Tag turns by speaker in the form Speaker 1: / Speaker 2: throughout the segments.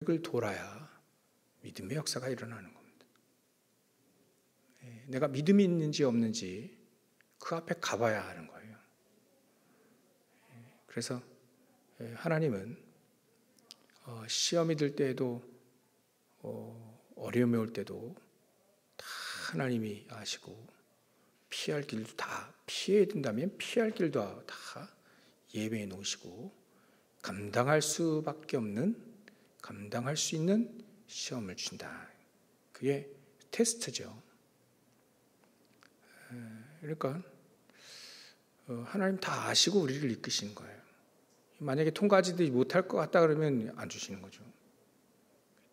Speaker 1: 이득을 돌아야 믿음의 역사가 일어나는 겁니다. 내가 믿음이 있는지 없는지 그 앞에 가봐야 하는 거예요. 그래서 하나님은 시험이 들 때에도 어려움이 올 때도 다 하나님이 아시고 피할 길도 다 피해야 된다면 피할 길도 다 예배해 놓으시고 감당할 수밖에 없는 감당할 수 있는 시험을 준다. 그게 테스트죠. 그러니까 하나님 다 아시고 우리를 이끄시는 거예요. 만약에 통과하지 못할 것 같다 그러면 안 주시는 거죠.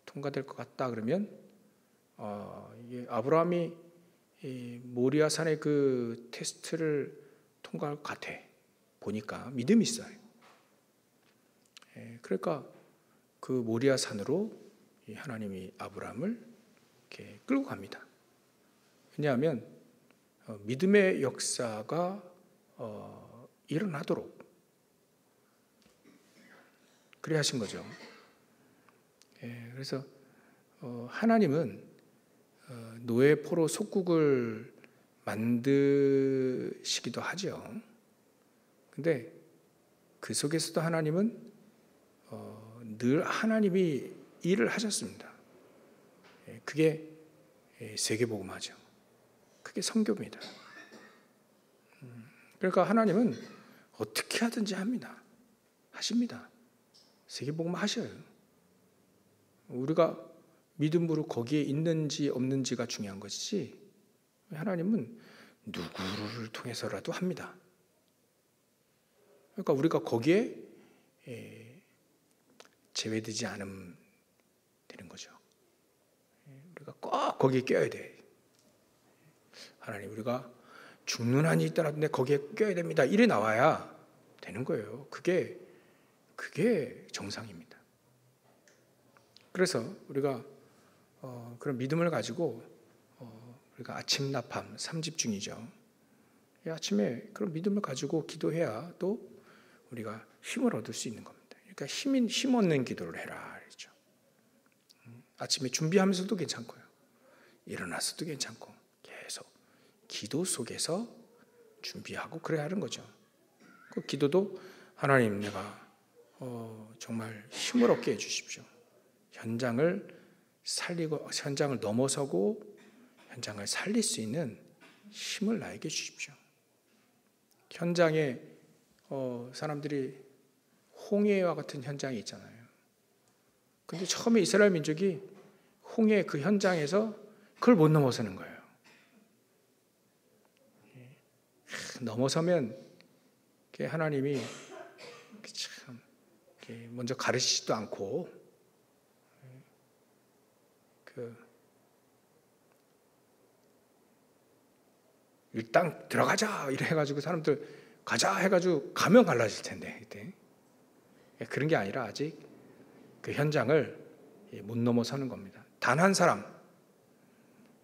Speaker 1: 통과될 것 같다 그러면 이게 아브라함이 모리아 산의 그 테스트를 통과할 것 같아 보니까 믿음이 있어요. 그러니까 그 모리아 산으로 하나님이 아브라함을 이렇게 끌고 갑니다. 왜냐하면 믿음의 역사가 일어나도록 그래 하신 거죠. 그래서 하나님은 노예 포로 속국을 만드시기도 하죠. 근데 그 속에서도 하나님은 늘 하나님이 일을 하셨습니다. 그게 세계복음화죠. 그게 선교입니다. 그러니까 하나님은 어떻게 하든지 합니다. 하십니다. 세계복음화 하셔요. 우리가 믿음으로 거기에 있는지 없는지가 중요한 것이지 하나님은 누구를 통해서라도 합니다. 그러니까 우리가 거기에 제외되지 않으면 되는 거죠. 우리가 꼭 거기에 껴야 돼. 하나님 우리가 죽는 한이 있더라도 내 거기에 껴야 됩니다. 이래 나와야 되는 거예요. 그게 정상입니다. 그래서 우리가 그런 믿음을 가지고 우리가 아침 나팜 3집중이죠. 아침에 그런 믿음을 가지고 기도해야 또 우리가 힘을 얻을 수 있는 겁니다. 그러니까 힘 얻는 기도를 해라 그랬죠. 아침에 준비하면서도 괜찮고요. 일어나서도 괜찮고 계속 기도 속에서 준비하고 그래야 하는 거죠. 그 기도도 하나님 내가 정말 힘을 얻게 해주십시오. 현장을 살리고 현장을 넘어서고 현장을 살릴 수 있는 힘을 나에게 주십시오. 현장에 사람들이 홍해와 같은 현장이 있잖아요. 근데 처음에 이스라엘 민족이 홍해 그 현장에서 그걸 못 넘어서는 거예요. 넘어서면 하나님이 참 먼저 가르치지도 않고 일단 들어가자 이래 해가지고 사람들 가자 해가지고 가면 갈라질 텐데 그때 그런 게 아니라 아직 그 현장을 못 넘어서는 겁니다. 단 한 사람,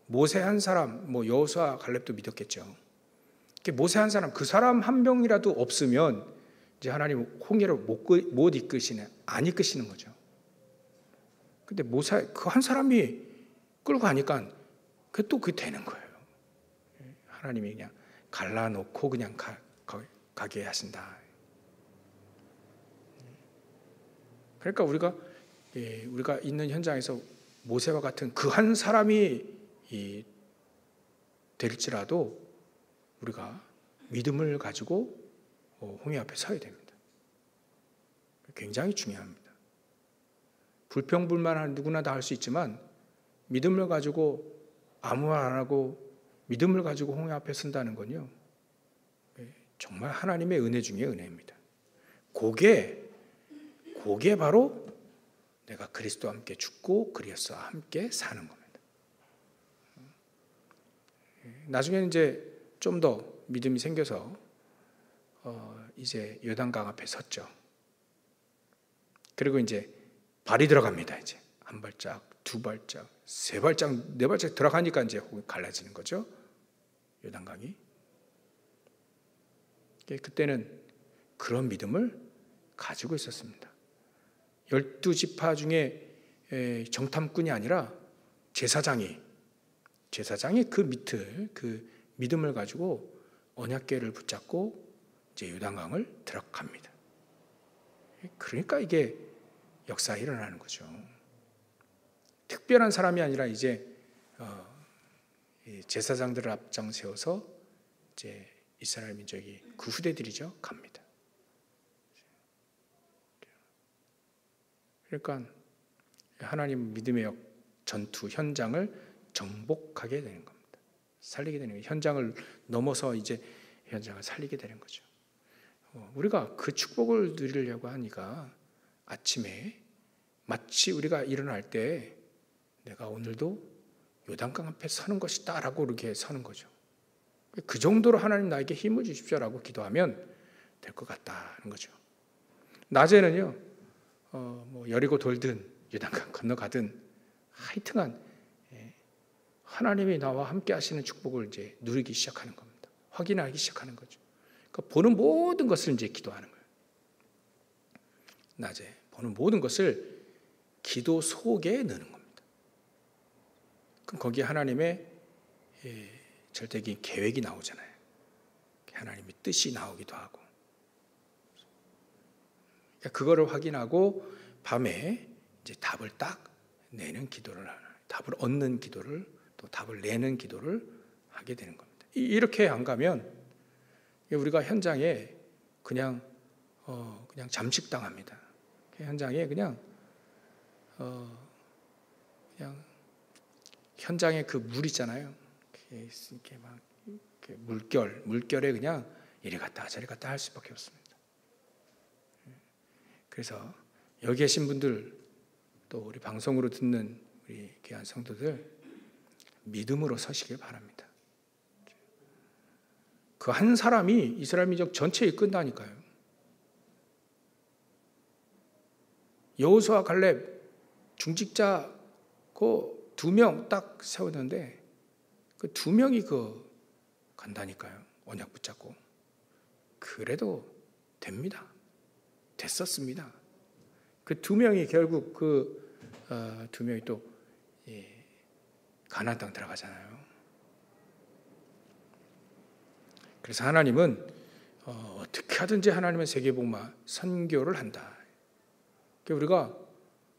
Speaker 1: 모세 한 사람, 여호수아 갈렙도 믿었겠죠. 모세 한 사람, 그 사람 한 명이라도 없으면 이제 하나님 홍해를 못 이끄시는, 안 이끄시는 거죠. 근데 모세 그 한 사람이 끌고 가니까 그게 되는 거예요. 하나님이 그냥 갈라놓고 그냥 가게 하신다. 그러니까 우리가 있는 현장에서 모세와 같은 그 한 사람이 될지라도 우리가 믿음을 가지고 홍해 앞에 서야 됩니다. 굉장히 중요합니다. 불평불만한 누구나 다 할 수 있지만 믿음을 가지고 아무 말 안 하고 믿음을 가지고 홍해 앞에 선다는 건요 정말 하나님의 은혜 중에 은혜입니다. 그게 바로 내가 그리스도와 함께 죽고 그리스도와 함께 사는 겁니다. 나중에는 이제 좀 더 믿음이 생겨서 이제 요단강 앞에 섰죠. 그리고 이제 발이 들어갑니다. 이제 한 발짝, 두 발짝, 세 발짝, 네 발짝 들어가니까 이제 갈라지는 거죠. 요단강이. 그때는 그런 믿음을 가지고 있었습니다. 12지파 중에 정탐꾼이 아니라 제사장이 그 밑을, 그 믿음을 가지고 언약궤를 붙잡고 이제 요단강을 들어갑니다. 그러니까 이게 역사가 일어나는 거죠. 특별한 사람이 아니라 이제 제사장들을 앞장 세워서 이제 이스라엘 민족이 그 후대들이죠, 갑니다. 그러니까 하나님 믿음의 전투 현장을 정복하게 되는 겁니다. 살리게 되는 거예요. 현장을 넘어서 이제 현장을 살리게 되는 거죠. 우리가 그 축복을 누리려고 하니까 아침에 마치 우리가 일어날 때 내가 오늘도 요단강 앞에 서는 것이다 라고 이렇게 서는 거죠. 그 정도로 하나님 나에게 힘을 주십시오라고 기도하면 될 것 같다는 거죠. 낮에는요, 뭐 여리고 돌든 요단강 건너가든 하여튼간 하나님이 나와 함께 하시는 축복을 이제 누리기 시작하는 겁니다. 확인하기 시작하는 거죠. 그러니까 보는 모든 것을 이제 기도하는 거예요. 낮에 보는 모든 것을 기도 속에 넣는 겁니다. 그럼 거기에 하나님의 절대적인 계획이 나오잖아요. 하나님의 뜻이 나오기도 하고. 그거를 확인하고 밤에 이제 답을 딱 내는 기도를 하는, 답을 얻는 기도를, 또 답을 내는 기도를 하게 되는 겁니다. 이렇게 안 가면 우리가 현장에 그냥 잠식당합니다. 현장에 그냥 현장에 그 물 있잖아요. 이렇게 막 물결에 그냥 이리 갔다 저리 갔다 할 수밖에 없습니다. 그래서 여기 계신 분들, 또 우리 방송으로 듣는 우리 귀한 성도들, 믿음으로 서시길 바랍니다. 그 한 사람이 이스라엘 민족 전체에 이끈다니까요. 여호수아 갈렙 중직자 그 2명 딱 세웠는데 그 2명이 간다니까요. 언약 붙잡고. 그래도 됩니다. 됐었습니다. 그 2명이 결국 2명이 또 가나안 땅 들어가잖아요. 그래서 하나님은 어떻게 하든지 하나님은 세계복음화 선교를 한다. 우리가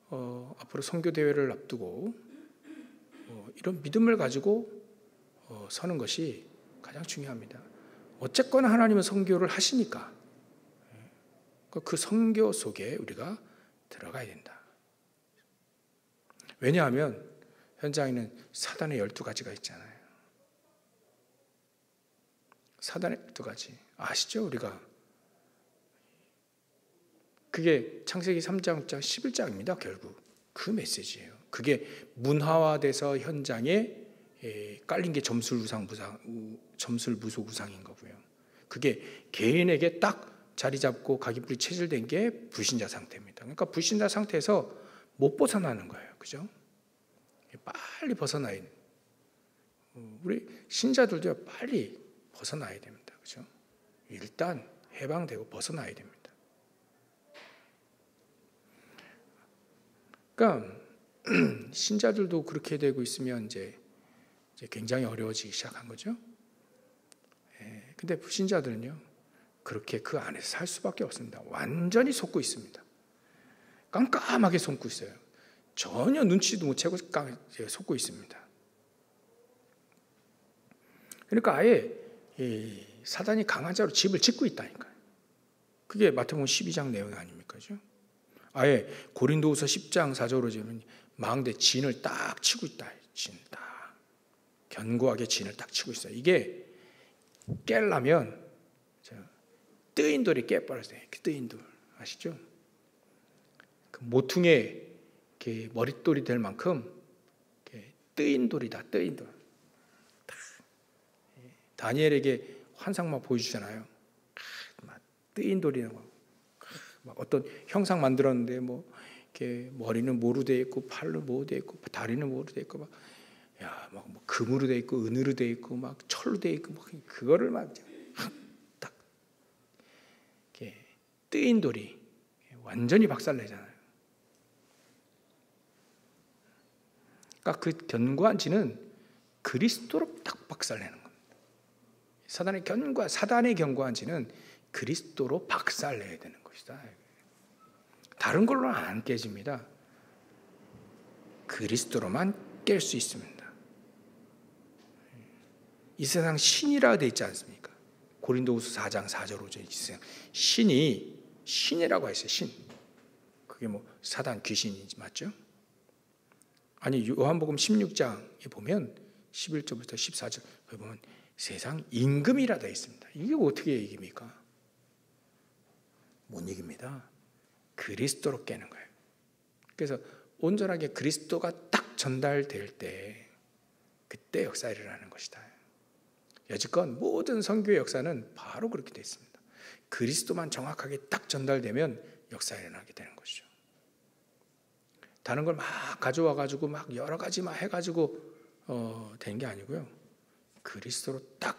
Speaker 1: 앞으로 선교 대회를 앞두고 이런 믿음을 가지고 서는 것이 가장 중요합니다. 어쨌거나 하나님은 선교를 하시니까 그 선교 속에 우리가 들어가야 된다. 왜냐하면 현장에는 사단의 12가지가 있잖아요. 사단의 12가지 아시죠? 우리가 그게 창세기 3장 11장입니다. 결국 그 메시지예요. 그게 문화화돼서 현장에 깔린 게 점술 무속 우상인 거고요. 그게 개인에게 딱 자리 잡고 각인불이 체질된 게 불신자 상태입니다. 그러니까 불신자 상태에서 못 벗어나는 거예요. 그죠? 빨리 벗어나야 돼요. 우리 신자들도 빨리 벗어나야 됩니다. 그죠? 일단 해방되고 벗어나야 됩니다. 그러니까 신자들도 그렇게 되고 있으면 이제 굉장히 어려워지기 시작한 거죠. 근데 불신자들은요, 그렇게 그 안에서 살 수밖에 없습니다. 완전히 속고 있습니다. 깜깜하게 속고 있어요. 전혀 눈치도 못 채고 속고 있습니다. 그러니까 아예 사단이 강한 자로 집을 짓고 있다니까요. 그게 마태복음 12장 내용 아닙니까? 아예 고린도후서 10장 4절로 보면 망대 진을 딱 치고 있다. 진 딱. 견고하게 진을 딱 치고 있어요. 이게 깨려면 뜨인 돌이 깨버렸어요. 뜨인 돌 아시죠? 그 모퉁이에 머릿돌이 될 만큼 뜨인 돌이다. 뜨인 돌. 다니엘에게 환상만 보여주잖아요. 뜨인 돌이라고. 어떤 형상 만들었는데 이렇게 머리는 뭐로 돼 있고 팔은 뭐로 돼 있고 다리는 뭐로 돼 있고 막 금으로 돼 있고 은으로 돼 있고 막 철로 돼 있고 그거를 막 딱 뜨인 돌이 완전히 박살내잖아요. 그러니까 그 견고한 지는 그리스도로 딱 박살내는 겁니다. 사단의 견고한 지는 그리스도로 박살내야 되는 것이다. 다른 걸로는 안 깨집니다. 그리스도로만 깰 수 있습니다. 이 세상 신이라 되어 있지 않습니까? 고린도후서 4장 4절 5절 있어요. 신이라고 했어요. 신. 그게 뭐 사단 귀신이지 맞죠? 아니 요한복음 16장에 보면 11절부터 14절 거기 보면 세상 임금이라 되어 있습니다. 이게 어떻게 이깁니까? 못 이깁니다. 그리스도로 깨는 거예요. 그래서 온전하게 그리스도가 딱 전달될 때 그때 역사 일어나는 것이다. 여지껏 모든 선교의 역사는 바로 그렇게 되어 있습니다. 그리스도만 정확하게 딱 전달되면 역사 일어나게 되는 것이죠. 다른 걸 막 가져와 가지고 막 여러 가지 막 해가지고 되는 게 아니고요. 그리스도로 딱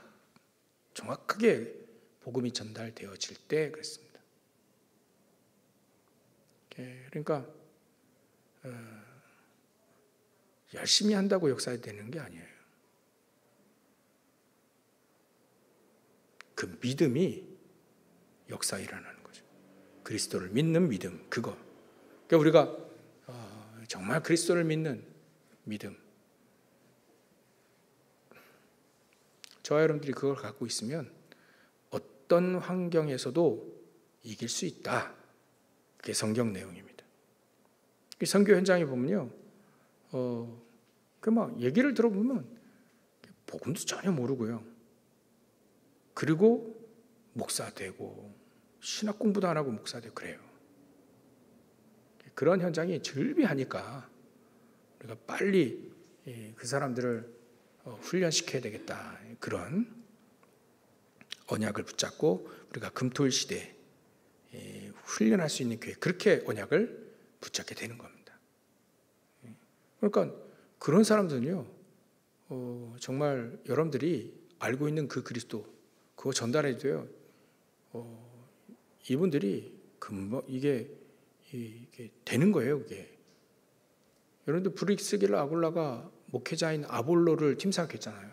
Speaker 1: 정확하게 복음이 전달되어질 때 그렇습니다. 그러니까 열심히 한다고 역사가 되는 게 아니에요. 그 믿음이 역사 일어나는 거죠. 그리스도를 믿는 믿음, 그거. 그러니까 우리가 정말 그리스도를 믿는 믿음. 저와 여러분들이 그걸 갖고 있으면 어떤 환경에서도 이길 수 있다. 그게 성경 내용입니다. 선교 현장에 보면요, 그 막 얘기를 들어보면 복음도 전혀 모르고요. 그리고 목사 되고 신학 공부도 안 하고 목사 되고 그래요. 그런 현장이 즐비하니까 우리가 빨리 그 사람들을 훈련시켜야 되겠다. 그런 언약을 붙잡고 우리가 금토일 시대에 훈련할 수 있는 교회, 그렇게 언약을 붙잡게 되는 겁니다. 그러니까 그런 사람들은요, 정말 여러분들이 알고 있는 그 그리스도 그거 전달해도요, 이분들이 금방 이게 되는 거예요. 그게 여러분들 브릭스길라 아굴라가 목회자인 아볼로를 팀사했잖아요.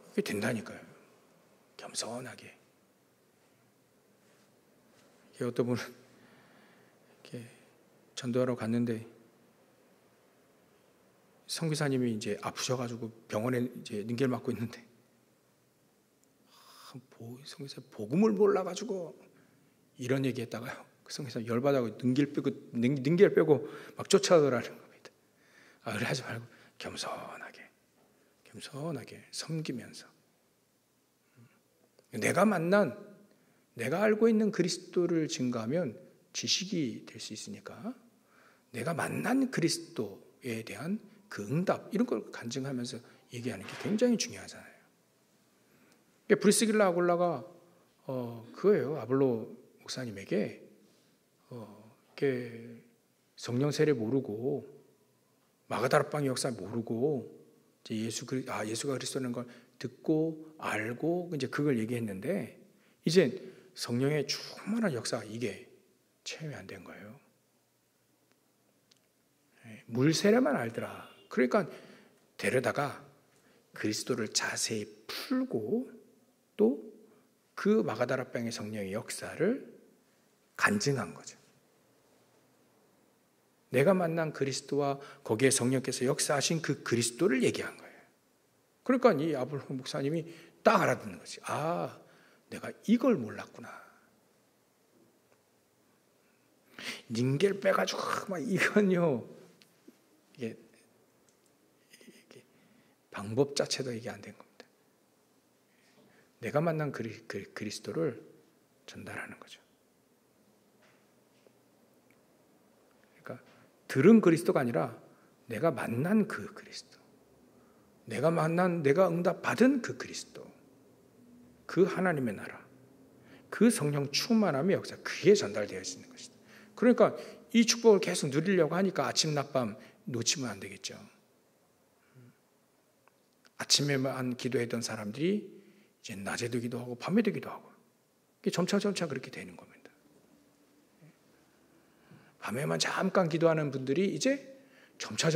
Speaker 1: 그게 된다니까요. 겸손하게. 어떤 분은 이렇게 전도하러 갔는데 선교사님이 이제 아프셔가지고 병원에 이제 능계를 맡고 있는데 선교사 복음을 몰라가지고 이런 얘기했다가요. 그 선교사 열받아서 능계를 빼고 막 쫓아가라는 겁니다. 그래 하지 말고 겸손하게 섬기면서 내가 알고 있는 그리스도를 증거하면 지식이 될 수 있으니까 내가 만난 그리스도에 대한 그 응답 이런 걸 간증하면서 얘기하는 게 굉장히 중요하잖아요. 브리스길라 아굴라가 그거예요. 아볼로 목사님에게 성령 세례 모르고 마가다라방의 역사 모르고 이제 예수가 그리스도라는 걸 듣고 알고 이제 그걸 얘기했는데 이제 성령의 충만한 역사 이게 체험이 안 된 거예요. 물 세례만 알더라. 그러니까 데려다가 그리스도를 자세히 풀고 또 그 마가다라방의 성령의 역사를 간증한 거죠. 내가 만난 그리스도와 거기에 성령께서 역사하신 그 그리스도를 얘기한 거예요. 그러니까 이 아볼로 목사님이 딱 알아듣는 거지. 내가 이걸 몰랐구나. 닌겔 빼가지고 막 이건요. 이게 방법 자체도 이게 안 된 겁니다. 내가 만난 그리스도를 전달하는 거죠. 그러니까 들은 그리스도가 아니라 내가 만난 그 그리스도. 내가 응답받은 그 그리스도. 그 하나님의 나라. 그 성령 충만함의 역사. 그게 전달되어 있는 것이다. 그러니까 이 축복을 계속 누리려고 하니까 아침 낮밤 놓치면 안 되겠죠. 아침에만 기도했던 사람들이 이제 낮에도 기도하고 밤에도 기도하고 점차 그렇게 되는 겁니다. 밤에만 잠깐 기도하는 분들이 이제 점차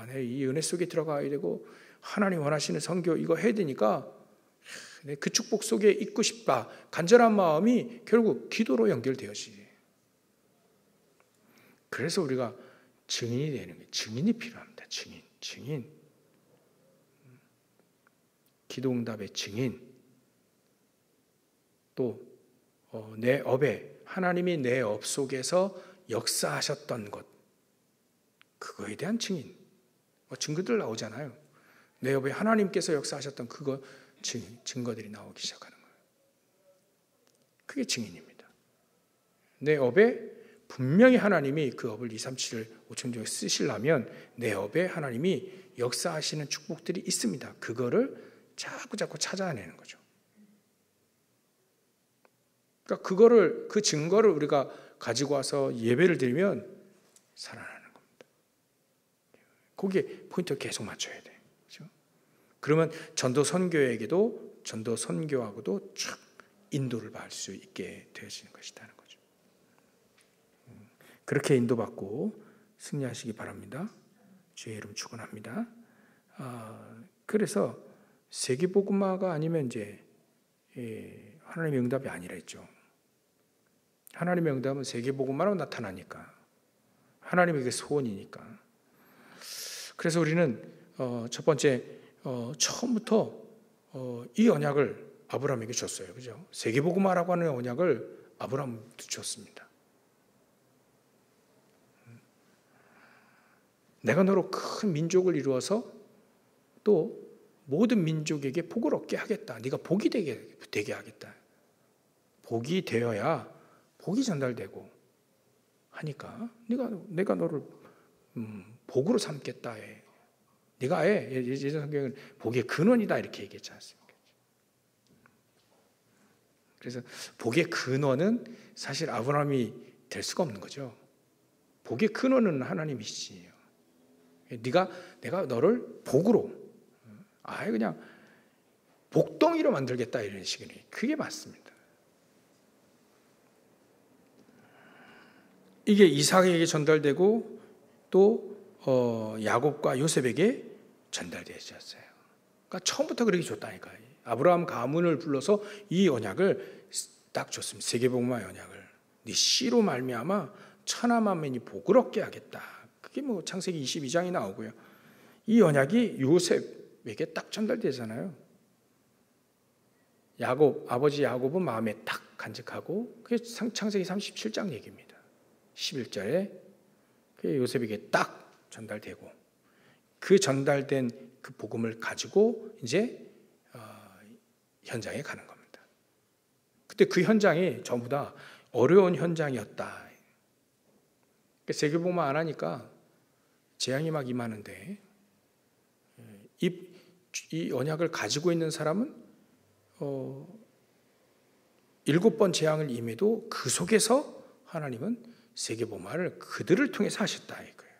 Speaker 1: 내가 이 은혜 속에 들어가야 되고 하나님 원하시는 선교 이거 해야 되니까 그 축복 속에 있고 싶다. 간절한 마음이 결국 기도로 연결되어지지. 그래서 우리가 증인이 되는 거예요. 증인이 필요합니다. 증인. 기도응답의 증인. 또 내 업에 하나님이 내 업 속에서 역사하셨던 것 그거에 대한 증인. 증거들 나오잖아요. 내 업에 하나님께서 역사하셨던 그거 증거들이 나오기 시작하는 거예요. 그게 증인입니다. 내 업에 분명히 하나님이 그 업을 2, 3, 7, 5천 중에 쓰시려면 내 업에 하나님이 역사하시는 축복들이 있습니다. 그거를 자꾸 찾아내는 거죠. 그러니까 그 증거를 우리가 가지고 와서 예배를 드리면 살아나는 겁니다. 거기에 포인트를 계속 맞춰야 돼. 그렇죠? 그러면 전도 선교에게도 전도 선교하고도 쭉 인도를 받을 수 있게 되어지는 것이라는 거죠. 그렇게 인도받고 승리하시기 바랍니다. 주의 이름 축원합니다. 그래서 세계복음화가 아니면 이제 하나님의 응답이 아니라 했죠. 하나님의 응답은 세계복음화로 나타나니까 하나님에게 소원이니까. 그래서 우리는 첫 번째 처음부터 이 언약을 아브라함에게 줬어요. 그죠? 세계복음화라고 하는 언약을 아브라함한테 줬습니다. 내가 너로 큰 민족을 이루어서 또 모든 민족에게 복을 얻게 하겠다. 네가 복이 되게 하겠다. 복이 되어야 복이 전달되고 하니까 내가 너를 복으로 삼겠다 해. 네가 아예 예전 성경은 복의 근원이다 이렇게 얘기했지 않습니까? 그래서 복의 근원은 사실 아브라함이 될 수가 없는 거죠. 복의 근원은 하나님이시지요. 내가 너를 복으로 아예 그냥 복덩이로 만들겠다 이런 식이니 그게 맞습니다. 이게 이삭에게 전달되고 또 야곱과 요셉에게 전달되었어요. 그러니까 처음부터 그렇게 줬다니까요. 아브라함 가문을 불러서 이 언약을 딱 줬습니다. 세계복음화 언약을. 네 씨로 말미암아 천하 만민이 복을 얻게 하겠다. 그게 뭐 창세기 22장이 나오고요. 이 언약이 요셉에게 딱 전달되잖아요. 아버지 야곱은 마음에 딱 간직하고 그게 창세기 37장 얘기입니다. 11절에 요셉에게 딱 전달되고 그 전달된 그 복음을 가지고 이제 현장에 가는 겁니다. 그때 그 현장이 전부 다 어려운 현장이었다. 세계복음화 안 하니까 재앙이 막 임하는데 이 언약을 가지고 있는 사람은 7번 재앙을 임해도 그 속에서 하나님은 세계복음화를 그들을 통해서 하셨다 이거예요.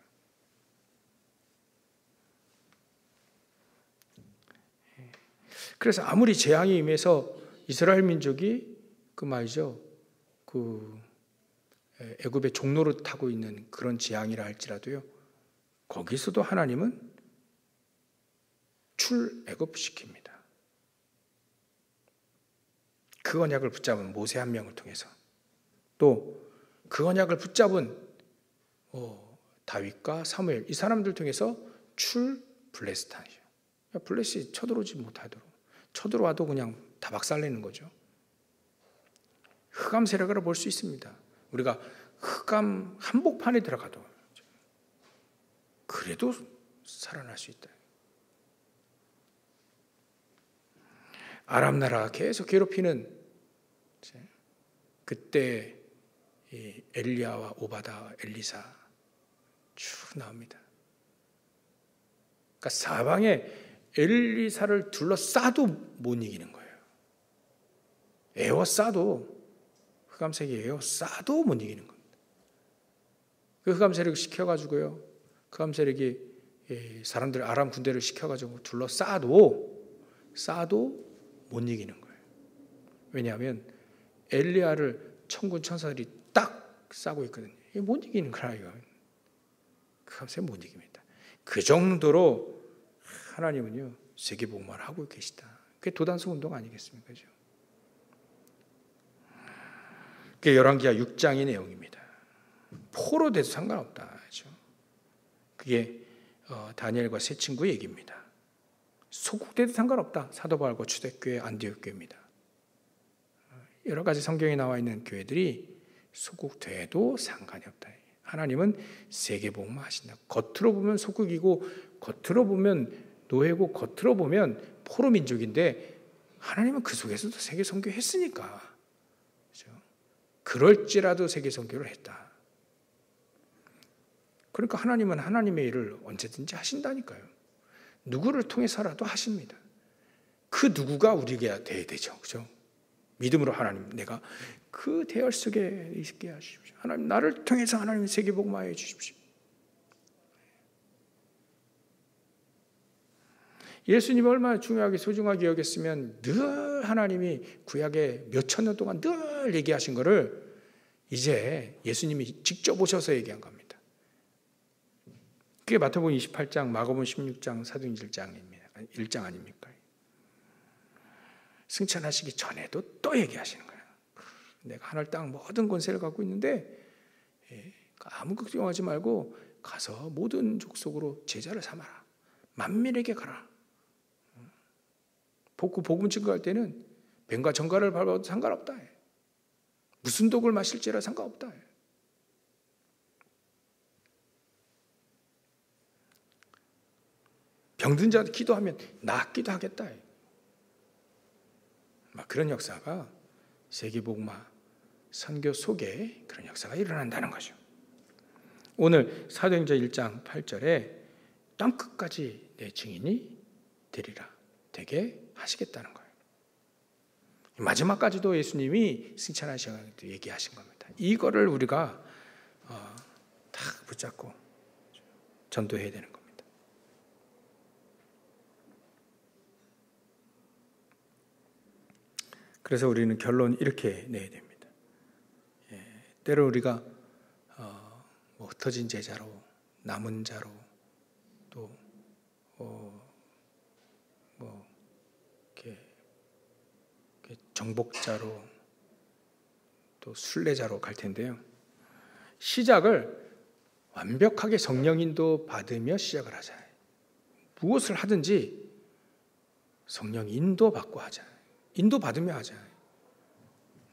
Speaker 1: 그래서 아무리 재앙이 임해서 이스라엘 민족이 그 말이죠, 그 애굽의 종로를 타고 있는 그런 재앙이라 할지라도요, 거기서도 하나님은 출애굽시킵니다. 그 언약을 붙잡은 모세 한 명을 통해서 또 그 언약을 붙잡은 다윗과 사무엘 이 사람들 통해서 블레스탄이죠. 블레스 쳐들어오지 못하도록 쳐들어와도 그냥 다 박살내는 거죠. 흑암 세력으로 볼 수 있습니다. 우리가 흑암 한복판에 들어가도 그래도 살아날 수 있다. 아람 나라 계속 괴롭히는 그때 엘리야와 오바다, 엘리사 쭉 나옵니다. 그러니까 사방에 엘리사를 둘러싸도 못 이기는 거예요. 에워싸도 흑암색이 에워싸도 못 이기는 겁니다. 그 흑암 세력을 시켜가지고요. 흑암 세력이 사람들 아람 군대를 시켜가지고 둘러싸도 못 이기는 거예요. 왜냐하면 엘리야를 천군 천사들이 딱 싸고 있거든요. 이게 못 이기는 거라 이거. 흑암색 못 이깁니다. 그 정도로 하나님은요 세계복음화를 하고 계시다. 그게 도단성 운동 아니겠습니까? 그죠? 그게 열왕기하 6장의 내용입니다. 포로돼도 상관없다. 그죠? 그게 다니엘과 세 친구 얘기입니다. 소국돼도 상관없다. 사도 바울과 초대교회 안디옥 교회입니다. 여러 가지 성경에 나와 있는 교회들이 소국돼도 상관이 없다. 하나님은 세계복음화 하신다. 겉으로 보면 소국이고 겉으로 보면 노예고 겉으로 보면 포로 민족인데 하나님은 그 속에서도 세계 선교 했으니까. 그렇죠? 그럴지라도 세계 선교를 했다. 그러니까 하나님은 하나님의 일을 언제든지 하신다니까요. 누구를 통해서라도 하십니다. 그 누구가 우리가 돼야 되죠. 그죠? 믿음으로 하나님, 내가 그 대열 속에 있게 하십시오. 하나님, 나를 통해서 하나님 세계복음화해 주십시오. 예수님을 얼마나 중요하게 소중하게 여겼으면 늘 하나님이 구약에 몇천 년 동안 늘 얘기하신 거를 이제 예수님이 직접 오셔서 얘기한 겁니다. 그게 마태복음 28장, 마가복음 16장, 사도행전 1장 아닙니까? 승천하시기 전에도 또 얘기하시는 거예요. 내가 하늘 땅 모든 권세를 갖고 있는데 아무 걱정하지 말고 가서 모든 족속으로 제자를 삼아라. 만민에게 가라. 복음 증거할 때는 뱀과 정갈을 밟아도 상관없다. 무슨 독을 마실지라 상관없다. 병든 자 기도하면 낫기도 하겠다. 그런 역사가 세계복음화 선교 속에 그런 역사가 일어난다는 거죠. 오늘 사도행전 1장 8절에 땅끝까지 내 증인이 되리라. 되게 하시겠다는 거예요. 마지막까지도 예수님이 승천하셔서 얘기하신 겁니다. 이거를 우리가 딱 붙잡고 전도해야 되는 겁니다. 그래서 우리는 결론 이렇게 내야 됩니다. 때로 우리가 흩어진 제자로, 남은 자로, 또 정복자로, 또 순례자로 갈 텐데요. 시작을 완벽하게 성령 인도 받으며 시작을 하자. 무엇을 하든지 성령 인도 받고 하자. 인도 받으며 하자.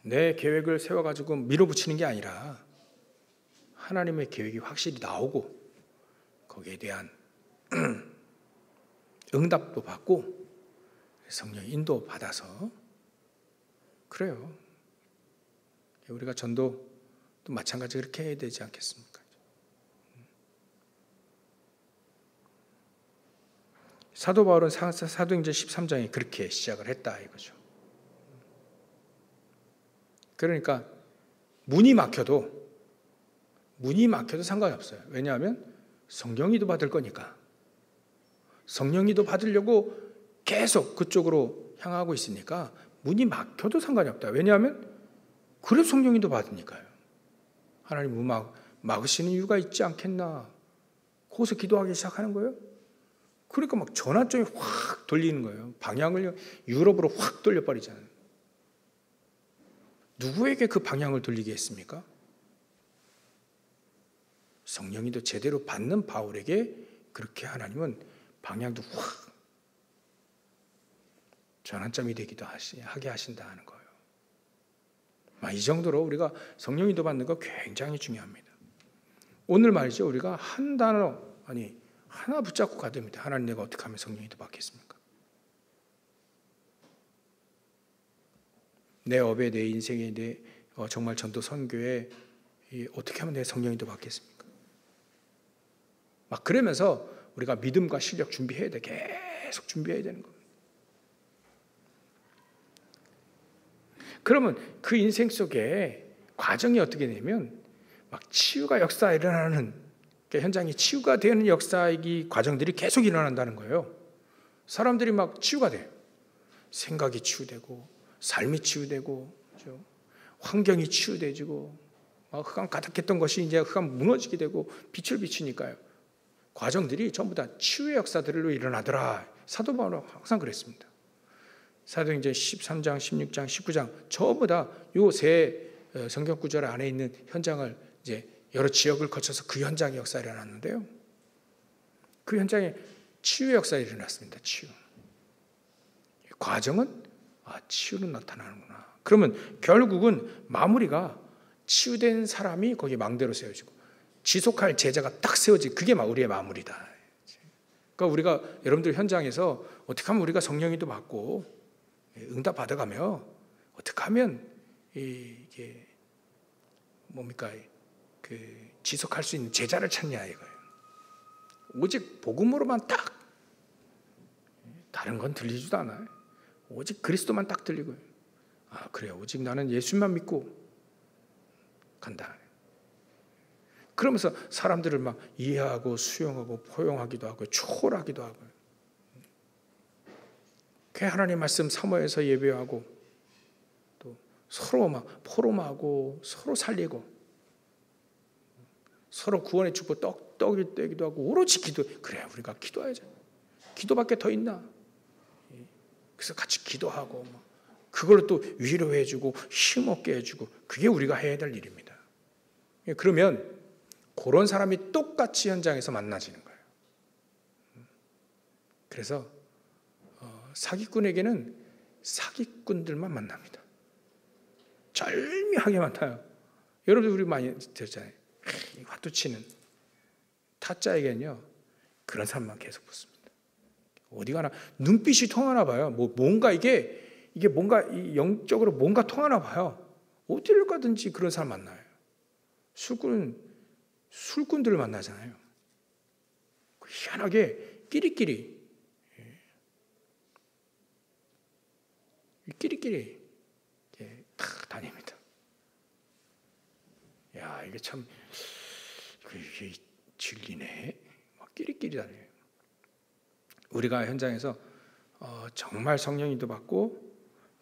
Speaker 1: 내 계획을 세워가지고 밀어붙이는 게 아니라 하나님의 계획이 확실히 나오고 거기에 대한 응답도 받고 성령 인도 받아서 그래요. 우리가 전도도 마찬가지로 그렇게 해야 되지 않겠습니까? 사도 바울은 사도행전 13장에 그렇게 시작을 했다 이거죠. 그러니까 문이 막혀도 상관이 없어요. 왜냐하면 성령이도 받을 거니까. 성령이도 받으려고 계속 그쪽으로 향하고 있으니까 문이 막혀도 상관이 없다. 왜냐하면 그래서 성령이도 받으니까요. 하나님 문 막으시는 이유가 있지 않겠나. 거기서 기도하기 시작하는 거예요. 그러니까 막 전환점이 확 돌리는 거예요. 방향을 유럽으로 확 돌려버리잖아요. 누구에게 그 방향을 돌리게 했습니까? 성령이도 제대로 받는 바울에게 그렇게 하나님은 방향도 확 전환점이 되기도 하게 하신다는 거예요. 이 정도로 우리가 성령이도 받는 거 굉장히 중요합니다. 오늘 말이죠. 우리가 한 단어, 하나 붙잡고 가야 됩니다. 하나님 내가 어떻게 하면 성령이도 받겠습니까? 내 업에, 내 인생에, 내 정말 전도 선교에 어떻게 하면 내 성령이도 받겠습니까? 그러면서 우리가 믿음과 실력 준비해야 돼. 계속 준비해야 되는 겁니다. 그러면 그 인생 속에 과정이 어떻게 되냐면 치유가 역사 일어나는 현장이 치유가 되는 역사의 과정들이 계속 일어난다는 거예요. 사람들이 치유가 돼요. 생각이 치유되고 삶이 치유되고 그렇죠? 환경이 치유되지고 흑암 가득했던 것이 이제 흑암 무너지게 되고 빛을 비치니까요. 과정들이 전부 다 치유의 역사들로 일어나더라. 사도 바울은 항상 그랬습니다. 사도행전 13장, 16장, 19장 전부 다 요 세 성경 구절 안에 있는 현장을 이제 여러 지역을 거쳐서 그 현장의 역사가 일어났는데요. 그 현장에 치유의 역사가 일어났습니다. 치유. 과정은 치유는 나타나는구나. 그러면 결국은 마무리가 치유된 사람이 거기 망대로 세워지고 지속할 제자가 딱 세워지고 그게 우리의 마무리다. 그러니까 우리가 여러분들 현장에서 어떻게 하면 우리가 성령님도 받고 응답 받아가며 어떻게 하면 이게 뭡니까? 그 지속할 수 있는 제자를 찾냐 이거예요. 오직 복음으로만 딱 다른 건 들리지도 않아요. 오직 그리스도만 딱 들리고요. 그래요. 오직 나는 예수만 믿고 간다. 그러면서 사람들을 막 이해하고 수용하고 포용하기도 하고 초월하기도 하고 그 하나님 말씀 사모해서 예배하고 또 서로 막 포럼하고 서로 살리고 서로 구원의 축복 떡이 떼기도 하고 오로지 기도. 그래 우리가 기도해야죠. 기도밖에 더 있나? 그래서 같이 기도하고 그걸 또 위로해주고 힘없게 해주고 그게 우리가 해야 될 일입니다. 그러면 그런 사람이 똑같이 현장에서 만나지는 거예요. 그래서 사기꾼에게는 사기꾼들만 만납니다. 절묘하게 많아요. 여러분들 우리 많이 들었잖아요. 화투치는 타짜에게는요 그런 사람만 계속 붙습니다. 어디 가나 눈빛이 통하나 봐요. 뭔가 이게 뭔가 영적으로 뭔가 통하나 봐요. 어디를 가든지 그런 사람 만나요. 술꾼들을 만나잖아요. 희한하게 끼리끼리 탁 다닙니다. 야 이게 참 이게 진리네. 끼리끼리 다녀요. 우리가 현장에서 정말 성령님도 받고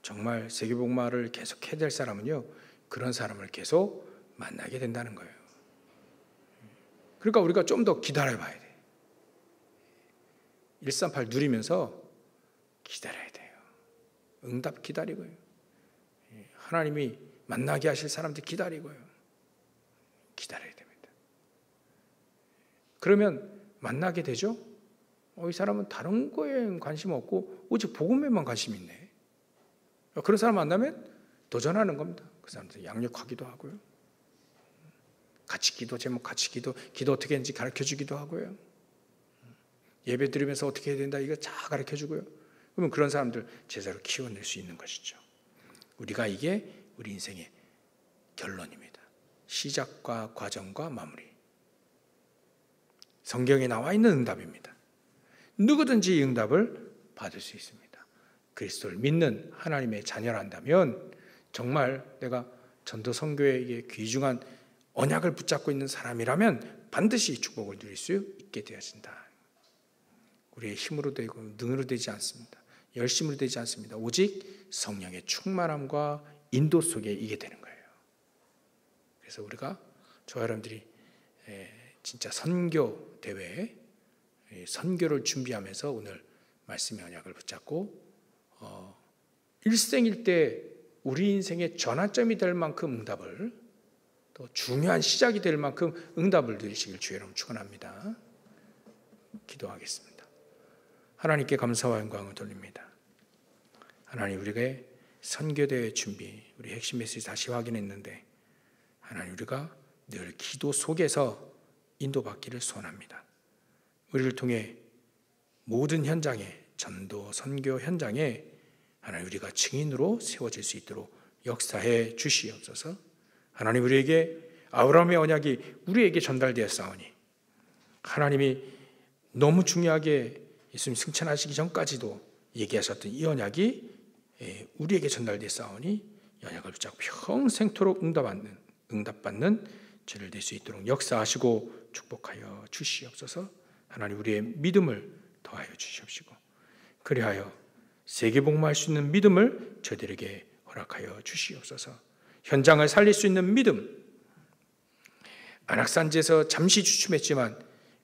Speaker 1: 정말 세계복음화를 계속 해야 될 사람은요 그런 사람을 계속 만나게 된다는 거예요. 그러니까 우리가 좀 더 기다려봐야 돼. 138 누리면서 기다려야 돼요. 응답 기다리고요. 하나님이 만나게 하실 사람들 기다리고요. 기다려야 됩니다. 그러면 만나게 되죠? 이 사람은 다른 거에 관심 없고 오직 복음에만 관심 있네. 그런 사람 만나면 도전하는 겁니다. 그 사람들 양육하기도 하고요. 같이 기도 제목 같이 기도 어떻게 하는지 가르쳐주기도 하고요. 예배 드리면서 어떻게 해야 된다 이거 다 가르쳐주고요. 그러면 그런 사람들 제자로 키워낼 수 있는 것이죠. 우리가 이게 우리 인생의 결론입니다. 시작과 과정과 마무리. 성경에 나와 있는 응답입니다. 누구든지 이 응답을 받을 수 있습니다. 그리스도를 믿는 하나님의 자녀란다면 정말 내가 전도 선교에 귀중한 언약을 붙잡고 있는 사람이라면 반드시 축복을 누릴 수 있게 되어진다. 우리의 힘으로 되고 능으로 되지 않습니다. 열심으로 되지 않습니다. 오직 성령의 충만함과 인도 속에 이게 되는 거예요. 그래서 우리가 저와 여러분들이 진짜 선교 대회에 선교를 준비하면서 오늘 말씀의 언약을 붙잡고 일생일대 우리 인생의 전환점이 될 만큼 응답을 또 중요한 시작이 될 만큼 응답을 누리시길 주의 이름으로 축원합니다. 기도하겠습니다. 하나님께 감사와 영광을 돌립니다. 하나님 우리가 선교대회 준비 우리 핵심 메시지 다시 확인했는데 하나님 우리가 늘 기도 속에서 인도받기를 소원합니다. 우리를 통해 모든 현장에 전도 선교 현장에 하나님 우리가 증인으로 세워질 수 있도록 역사해 주시옵소서. 하나님 우리에게 아브라함의 언약이 우리에게 전달되었사오니 하나님이 너무 중요하게 예수님 승천하시기 전까지도 얘기하셨던 이 언약이 우리에게 전달되었사오니 이 언약을 붙잡고 평생토록 응답받는 죄를 낼 수 있도록 역사하시고 축복하여 주시옵소서. 하나님 우리의 믿음을 더하여 주시옵시고 그리하여 세계복음화할 수 있는 믿음을 저들에게 허락하여 주시옵소서. 현장을 살릴 수 있는 믿음, 안악산지에서 잠시 주춤했지만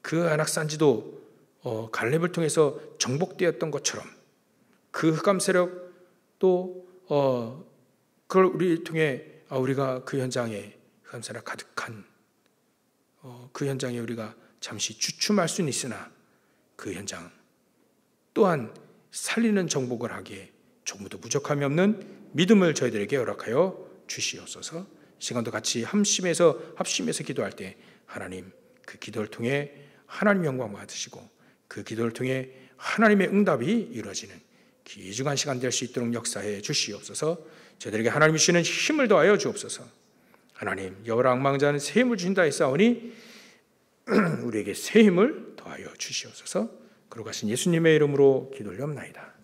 Speaker 1: 그 안악산지도 갈렙을 통해서 정복되었던 것처럼 그 흑암 세력 또 그걸 우리를 통해 우리가 그 현장에 흑암 세력 가득한 그 현장에 우리가 잠시 주춤할 수는 있으나 그 현장 또한 살리는 정복을 하기에 조금도 부족함이 없는 믿음을 저희들에게 허락하여 주시옵소서. 시간도 같이 합심해서 기도할 때 하나님 그 기도를 통해 하나님 영광 받으시고 그 기도를 통해 하나님의 응답이 이루어지는 귀중한 시간 될 수 있도록 역사해 주시옵소서. 저희들에게 하나님이 주시는 힘을 더하여 주옵소서. 하나님 여호와 앙망자는 새 힘을 주신다 했사오니 우리에게 새 힘을 더하여 주시옵소서. 그러고 가신 예수님의 이름으로 기도를 옵나이다.